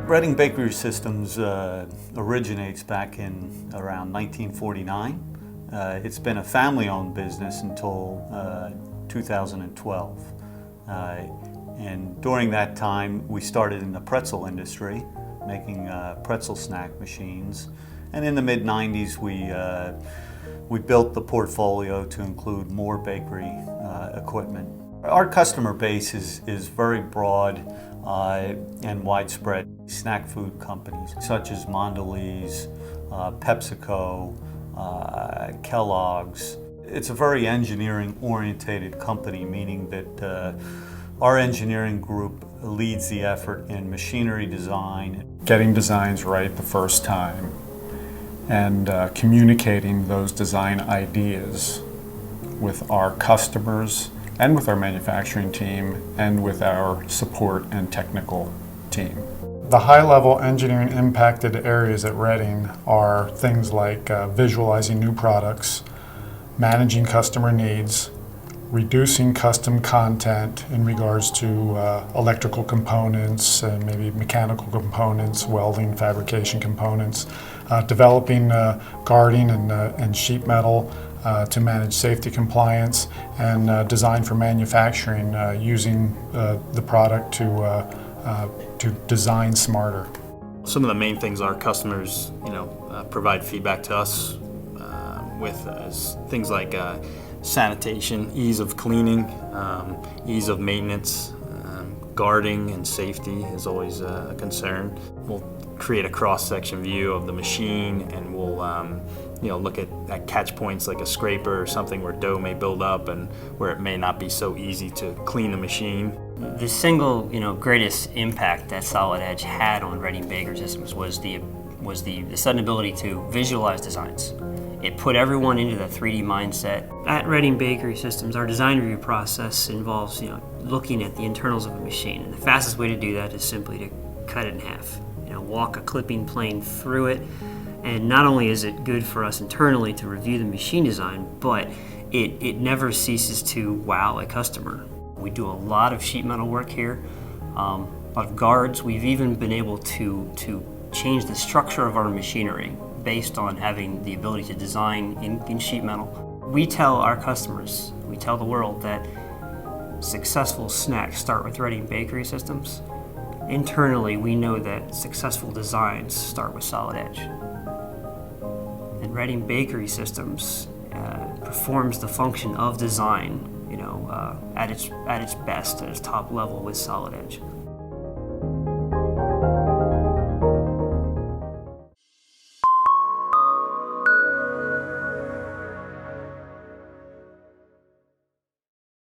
Reading Bakery Systems originates back in around 1949. It's been a family-owned business until 2012. And during that time, we started in the pretzel industry, making pretzel snack machines. And in the mid-90s, we built the portfolio to include more bakery equipment. Our customer base is very broad and widespread. Snack food companies such as Mondelez, PepsiCo, Kellogg's. It's a very engineering-oriented company, meaning that our engineering group leads the effort in machinery design. Getting designs right the first time and communicating those design ideas with our customers and with our manufacturing team and with our support and technical team. The high-level engineering impacted areas at Reading are things like visualizing new products, managing customer needs, reducing custom content in regards to electrical components and maybe mechanical components, welding, fabrication components, developing guarding and sheet metal to manage safety compliance, and design for manufacturing using the product to design smarter. Some of the main things our customers, provide feedback to us with is things like sanitation, ease of cleaning, ease of maintenance, guarding and safety is always a concern. We'll create a cross-section view of the machine, and we'll look at catch points like a scraper or something where dough may build up and where it may not be so easy to clean the machine. The single greatest impact that Solid Edge had on Reading Bakery Systems was the sudden ability to visualize designs. It put everyone into the 3D mindset. At Reading Bakery Systems, our design review process involves looking at the internals of a machine, and the fastest way to do that is simply to cut it in half. Walk a clipping plane through it, and not only is it good for us internally to review the machine design, but it never ceases to wow a customer. We do a lot of sheet metal work here, a lot of guards. We've even been able to change the structure of our machinery based on having the ability to design in sheet metal. We tell our customers, we tell the world that successful snacks start with Reading Bakery Systems. Internally, we know that successful designs start with Solid Edge. And Reading Bakery Systems performs the function of design, at its best, at its top level with Solid Edge.